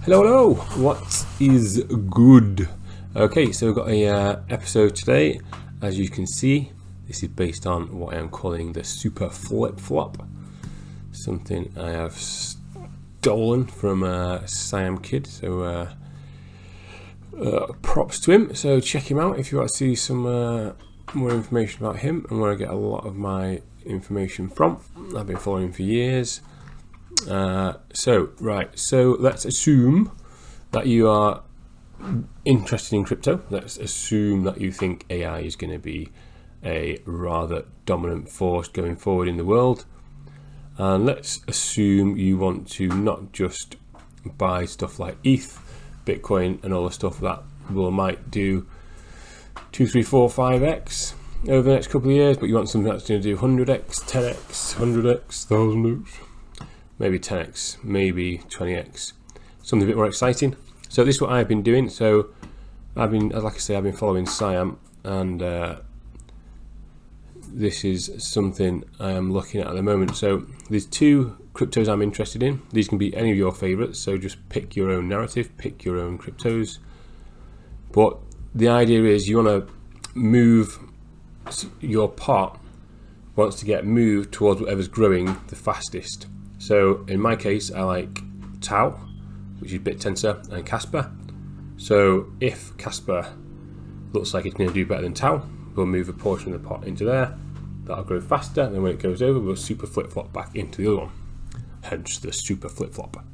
Hello, hello, what is good? Okay, so we've got a episode today. As you can see, this is based on what I am calling the super flip-flop, something I have stolen from Siam Kid, so props to him. So check him out if you want to see some more information about him and where I get a lot of my information from. I've been following him for years. So let's assume that you are interested in crypto. Let's assume that you think AI is going to be a rather dominant force going forward in the world, and let's assume you want to not just buy stuff like ETH, Bitcoin and all the stuff that might do 2, 3, 4, 5x over the next couple of years, but you want something that's going to do 100x, 10x, 100x, 1000x, maybe 10x, maybe 20x, something a bit more exciting. So this is what I've been doing. So I've been following Siam, and this is something I am looking at the moment. So there's two cryptos I'm interested in. These can be any of your favorites, so just pick your own narrative, pick your own cryptos. But the idea is you want to move, your pot wants to get moved towards whatever's growing the fastest. So in my case, I like Tao, which is BitTensor, and Kaspa. So if Kaspa looks like it's going to do better than Tao, we'll move a portion of the pot into there. That'll grow faster, and then when it goes over, we'll super flip-flop back into the other one. Hence the super flip-flop.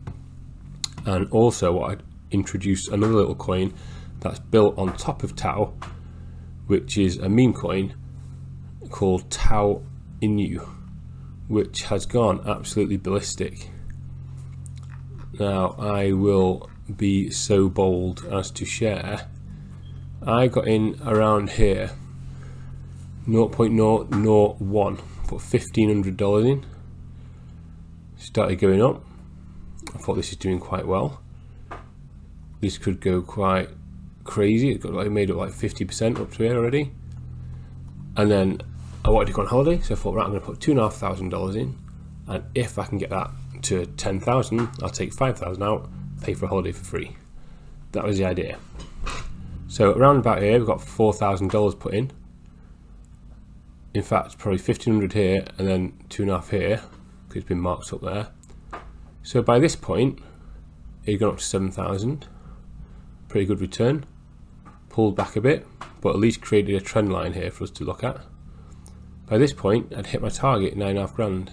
And also I'd introduce another little coin that's built on top of Tao, which is a meme coin called Tao Inu, which has gone absolutely ballistic. Now I will be so bold as to share, I got in around here 0.001, put $1,500 in, started going up. I thought this is doing quite well, this could go quite crazy. It got made up like 50% up to here already, and then I wanted to go on holiday, so I thought, right, I'm going to put $2,500 in, and if I can get that to 10,000, I'll take 5,000 out, pay for a holiday for free. That was the idea. So around about here, we've got $4,000 put in. In fact, probably 1,500 here, and then 2.5 here, because it's been marked up there. So by this point, it's gone up to 7,000. Pretty good return. Pulled back a bit, but at least created a trend line here for us to look at. By this point, I'd hit my target, 9.5 grand.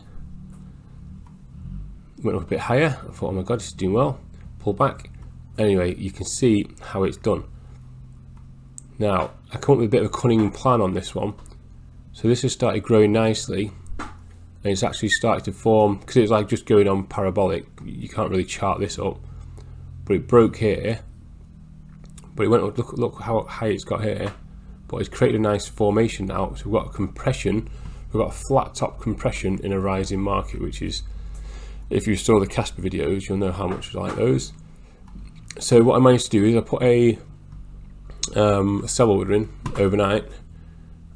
Went up a bit higher. I thought, oh my god, this is doing well. Pull back. Anyway, you can see how it's done. Now, I come up with a bit of a cunning plan on this one. So this has started growing nicely, and it's actually started to form, because it's like just going on parabolic. You can't really chart this up, but it broke here. But it went up, look how high it's got here. But it's created a nice formation now. So we've got a compression, we've got a flat top compression in a rising market, which is, if you saw the Kaspa videos, you'll know how much I like those. So what I managed to do is I put a sell order in overnight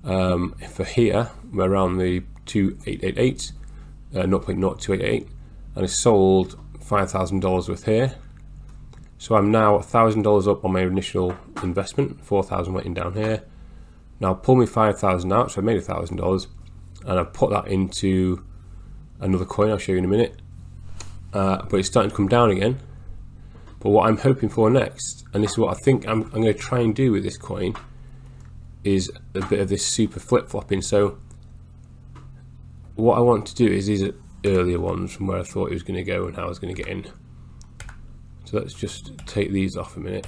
for here, around the 2,888, 0.0288, and I sold $5,000 worth here. So I'm now $1,000 up on my initial investment, 4,000 waiting down here. Now pull me 5,000 out, so I made $1,000, and I've put that into another coin. I'll show you in a minute. But it's starting to come down again. But what I'm hoping for next, and this is what I think I'm going to try and do with this coin, is a bit of this super flip-flopping. So what I want to do is, these are earlier ones from where I thought it was going to go and how I was going to get in. So let's just take these off a minute.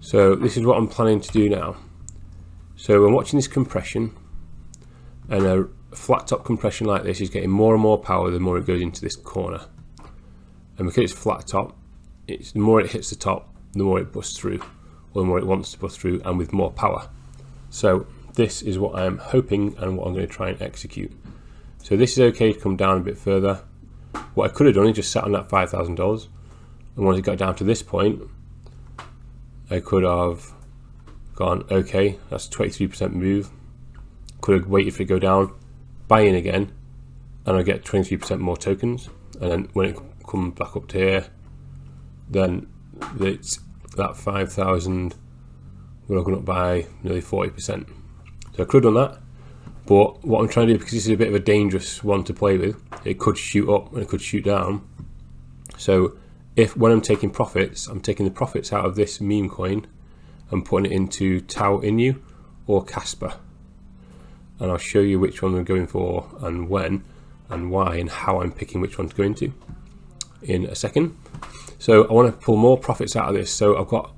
So this is what I'm planning to do now. So I'm watching this compression, and a flat top compression like this is getting more and more power the more it goes into this corner. And because it's flat top, the more it hits the top, the more it busts through, or the more it wants to bust through, and with more power. So this is what I'm hoping and what I'm going to try and execute. So this is okay to come down a bit further. What I could have done is just sat on that $5,000, and once it got down to this point, I could have gone, okay, that's a 23% move. Could have waited for it to go down, buy in again, and I get 23% more tokens. And then when it comes back up to here, then that 5,000 would have gone up by nearly 40%. So I could have done that, but what I'm trying to do, because this is a bit of a dangerous one to play with, it could shoot up and it could shoot down. So when I'm taking profits, I'm taking the profits out of this meme coin and putting it into Tao Inu or Kaspa, and I'll show you which one I'm going for and when and why and how I'm picking which one to go into in a second. So I want to pull more profits out of this. So I've got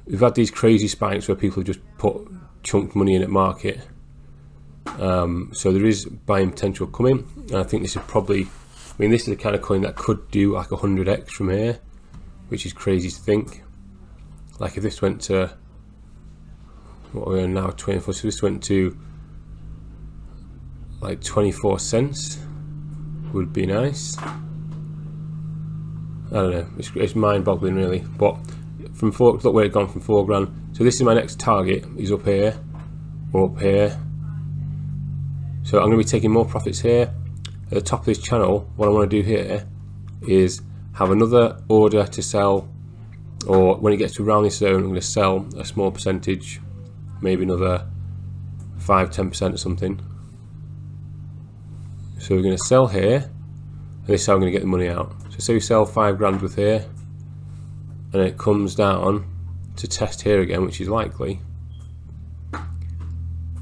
we've had these crazy spikes where people have just put chunked money in at market, so there is buying potential coming, and I think this is probably, I mean, this is the kind of coin that could do like 100x from here, which is crazy to think. Like if this went to, what we're now 24, so this went to like 24 cents would be nice. I don't know, it's mind-boggling really. But from look where it's gone from 4 grand. So this is my next target, is up here or up here. So I'm going to be taking more profits here. At the top of this channel, what I want to do here is have another order to sell, or when it gets to around this zone, I'm going to sell a small percentage, maybe another 5-10% or something. So we're going to sell here, and this is how I'm going to get the money out. So say we sell 5 grand with here, and it comes down to test here again, which is likely.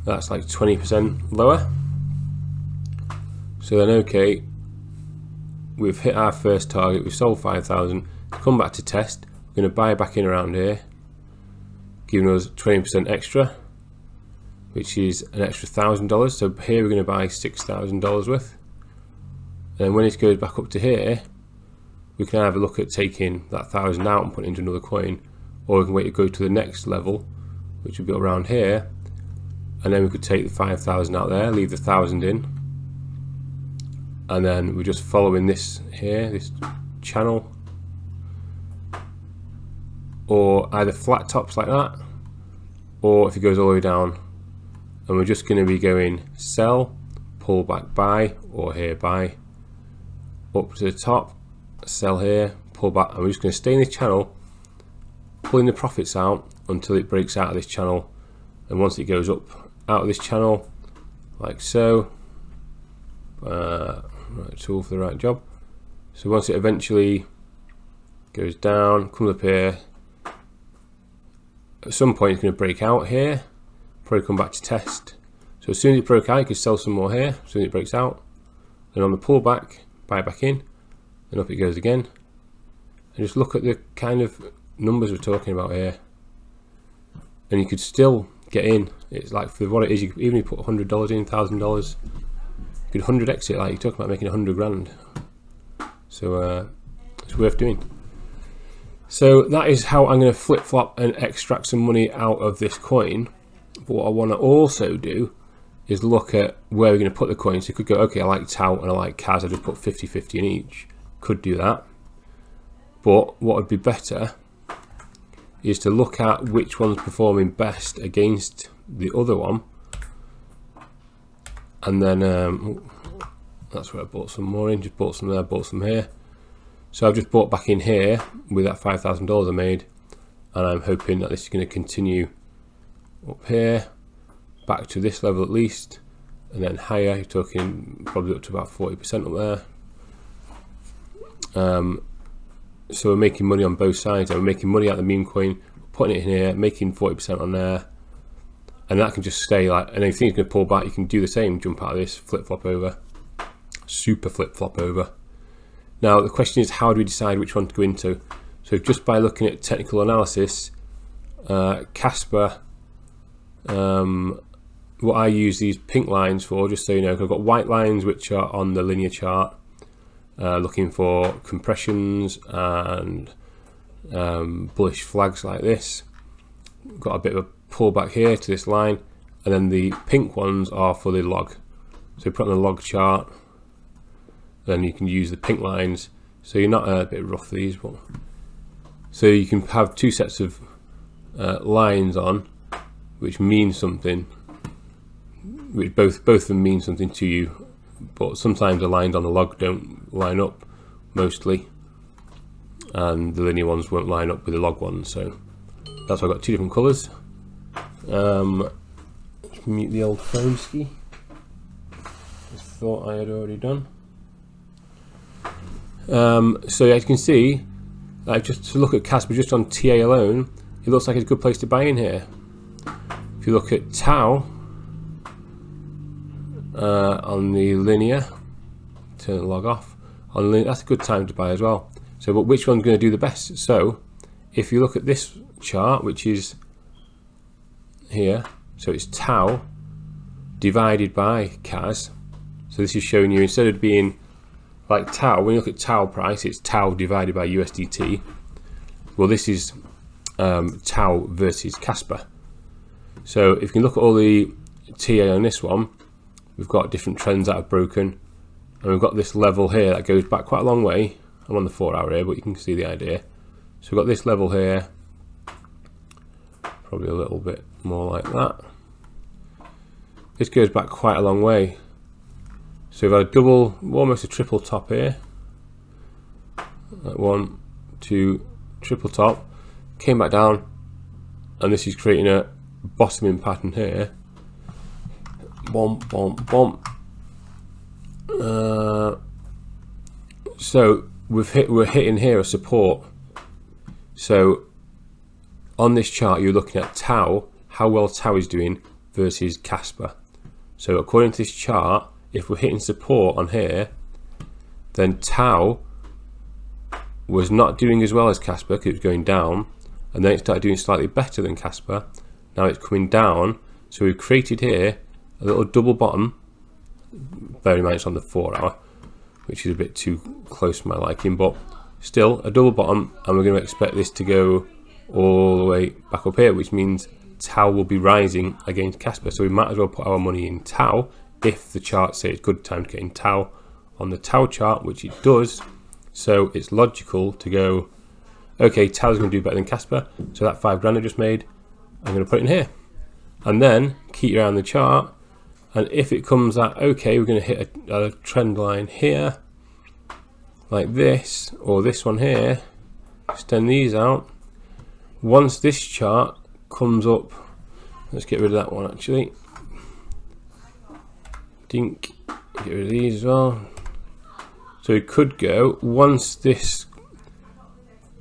That's like 20% lower. So then, okay, we've hit our first target, we've sold 5,000, come back to test, we're going to buy back in around here, giving us 20% extra, which is an extra $1,000. So here we're going to buy $6,000 worth. And then when it goes back up to here, we can have a look at taking that 1,000 out and putting it into another coin, or we can wait to go to the next level, which would be around here, and then we could take the 5,000 out there, leave the 1,000 in, and then we're just following this here, this channel, or either flat tops like that, or if it goes all the way down, and we're just going to be going sell, pull back, buy, or here buy, up to the top, sell here, pull back, and we're just going to stay in this channel, pulling the profits out until it breaks out of this channel. And once it goes up out of this channel, like so, right tool for the right job. So once it eventually goes down, comes up here, at some point it's going to break out here, probably come back to test. So as soon as it broke out, you could sell some more here, as soon as it breaks out. Then on the pullback, buy back in, and up it goes again. And just look at the kind of numbers we're talking about here. And you could still get in. It's like, for what it is, you could, even if you put $100 in, $1,000, you could 100x it, like you're talking about making 100 grand. So it's worth doing. So that is how I'm going to flip flop and extract some money out of this coin. But what I want to also do is look at where we're going to put the coins. So you could go, okay, I like Tao and I like Kaz, I just put 50-50 in each. Could do that. But what would be better is to look at which one's performing best against the other one. And then that's where I bought some more in, just bought some there, bought some here. So I've just bought back in here with that $5,000 I made, and I'm hoping that this is going to continue up here, back to this level at least, and then higher. You're talking probably up to about 40% up there. So we're making money on both sides. We're making money out of the meme coin, putting it in here, making 40% on there, and that can just stay like. And if things going to pull back, you can do the same. Jump out of this, flip flop over, super flip flop over. Now the question is, how do we decide which one to go into? So just by looking at technical analysis, Kaspa, what I use these pink lines for, just so you know, I've got white lines which are on the linear chart, looking for compressions and bullish flags like this. Got a bit of a pullback here to this line, and then the pink ones are for the log. So put on the log chart, then you can use the pink lines. So you're not a bit rough these, but so you can have two sets of lines on, which mean something, which both of them mean something to you, but sometimes the lines on the log don't line up mostly. and the linear ones won't line up with the log ones. So that's why I've got two different colours. Let's mute the old phone ski. I thought I had already done. So as you can see, like just to look at Kaspa just on TA alone, it looks like it's a good place to buy in here. If you look at Tao on the linear, turn the log off. On linear, that's a good time to buy as well. So, but which one's going to do the best? So, if you look at this chart, which is here, so it's Tao divided by Kas. So this is showing you, instead of being like Tao, when you look at Tao price, it's Tao divided by USDT. Well, this is Tao versus Kaspa. So if you can look at all the TA on this one, we've got different trends that have broken, and we've got this level here that goes back quite a long way. I'm on the 4 hour here, but you can see the idea. So we've got this level here, probably a little bit more like that. This goes back quite a long way. So we've had a double, almost a triple top here. Like 1, 2, triple top. Came back down, and this is creating a bottoming pattern here. Bomb, bomb, bomb. So we're hitting here a support. So on this chart, you're looking at Tao, how well Tao is doing versus Kaspa. So according to this chart, if we're hitting support on here, then Tao was not doing as well as Kaspa because it was going down, and then it started doing slightly better than Kaspa. Now it's coming down, so we've created here a little double bottom. Bear in mind it's on the 4 hour, which is a bit too close to my liking, but still a double bottom, and we're going to expect this to go all the way back up here, which means Tao will be rising against Kaspa. So we might as well put our money in Tao if the chart says it's good time to get in Tao on the Tao chart, which it does. So it's logical to go, okay, Tao's going to do better than Kaspa, so that $5 I just made, I'm going to put it in here, and then keep around the chart. And if it comes at, okay, we're going to hit a trend line here, like this, or this one here, extend these out. Once this chart comes up, let's get rid of that one actually. Dink, get rid of these as well. So it could go, once this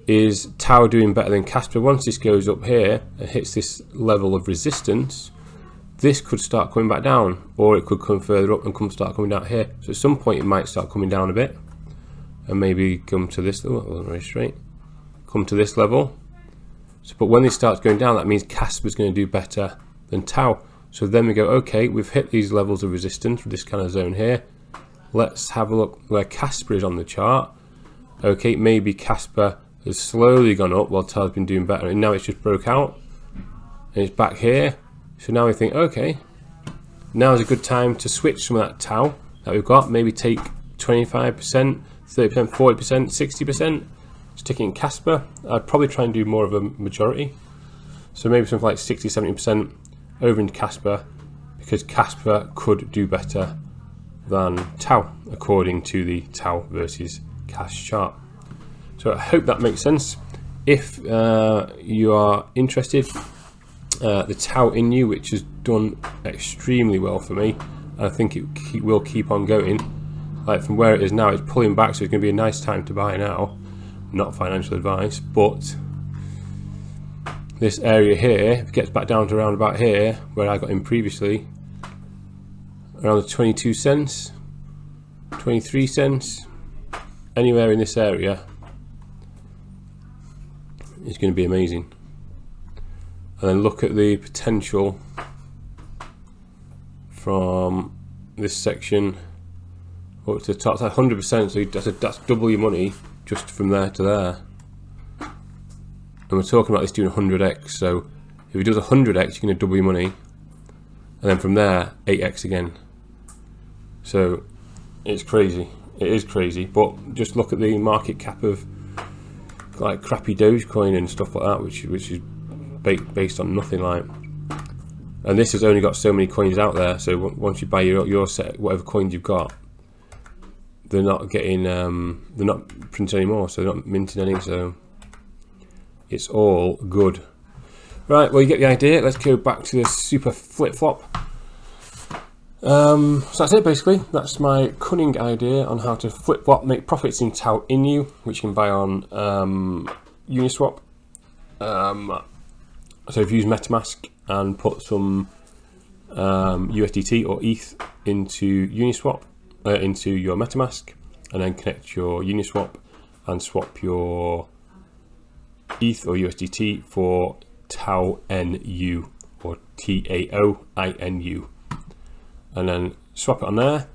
is Tao doing better than Kaspa, once this goes up here and hits this level of resistance, this could start coming back down, or it could come further up and start coming down here. So at some point it might start coming down a bit, and maybe come to this level. It wasn't very straight. Come to this level. So, but when this starts going down, that means Kaspa is going to do better than Tao. So then we go, okay, we've hit these levels of resistance with this kind of zone here. Let's have a look where Kaspa is on the chart. Okay, maybe Kaspa has slowly gone up while Tao's been doing better, and now it's just broke out and it's back here. So now we think, okay, now is a good time to switch some of that Tao that we've got, maybe take 25%, 30%, 40%, 60%, stick it in Kaspa. I'd probably try and do more of a majority. So maybe something like 60, 70% over into Kaspa, because Kaspa could do better than Tao, according to the Tao versus Kas chart. So I hope that makes sense. If you are interested, the Tao Inu, which has done extremely well for me, and I think it will keep on going. Like from where it is now, it's pulling back, so it's going to be a nice time to buy now. Not financial advice, but this area here, if it gets back down to around about here, where I got in previously, around the 22 cents, 23 cents, anywhere in this area, is going to be amazing. And then look at the potential from this section up to the top. That's 100%, so that's double your money just from there to there. And we're talking about this doing 100x, so if it does 100x, you're going to double your money, and then from there 8x again. So it's crazy. It is crazy. But just look at the market cap of like crappy Dogecoin and stuff like that, which is based on nothing like. And this has only got so many coins out there. So once you buy your set, whatever coins you've got, they're not getting they're not printed anymore, so they're not minting any, so it's all good. Right, well, you get the idea. Let's go back to this super flip-flop. So that's it, basically. That's my cunning idea on how to flip-flop, make profits in Tao Inu, which you can buy on Uniswap. So if you use MetaMask and put some USDT or ETH into Uniswap, into your MetaMask, and then connect your Uniswap and swap your ETH or USDT for Tao Inu or TAOINU, and then swap it on there,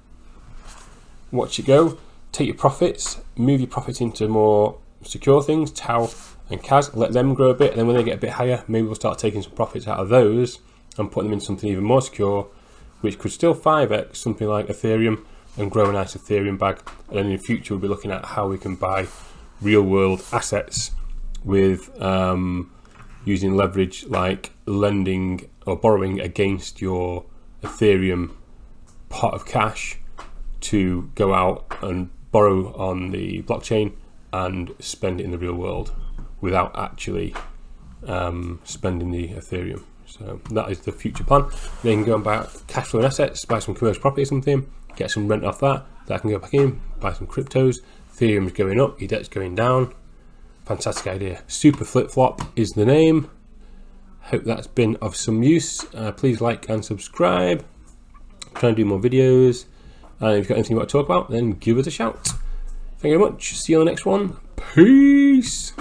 watch it go, take your profits, move your profits into more secure things, Tao and Kas, let them grow a bit, and then when they get a bit higher, maybe we'll start taking some profits out of those and putting them in something even more secure, which could still 5x something like Ethereum and grow a nice Ethereum bag. And then in the future we'll be looking at how we can buy real world assets with using leverage, like lending or borrowing against your Ethereum pot of cash to go out and borrow on the blockchain and spend it in the real world without actually spending the Ethereum. So that is the future plan. Then you can go and buy cash flow and assets, buy some commercial property or something, get some rent off that can go back in, buy some cryptos. Ethereum is going up, your debt's going down. Fantastic idea. Super Flip Flop is the name. Hope that's been of some use. Please like and subscribe. I'm trying to do more videos. And if you've got anything you want to talk about, then give us a shout. Thank you very much. See you on the next one. Peace.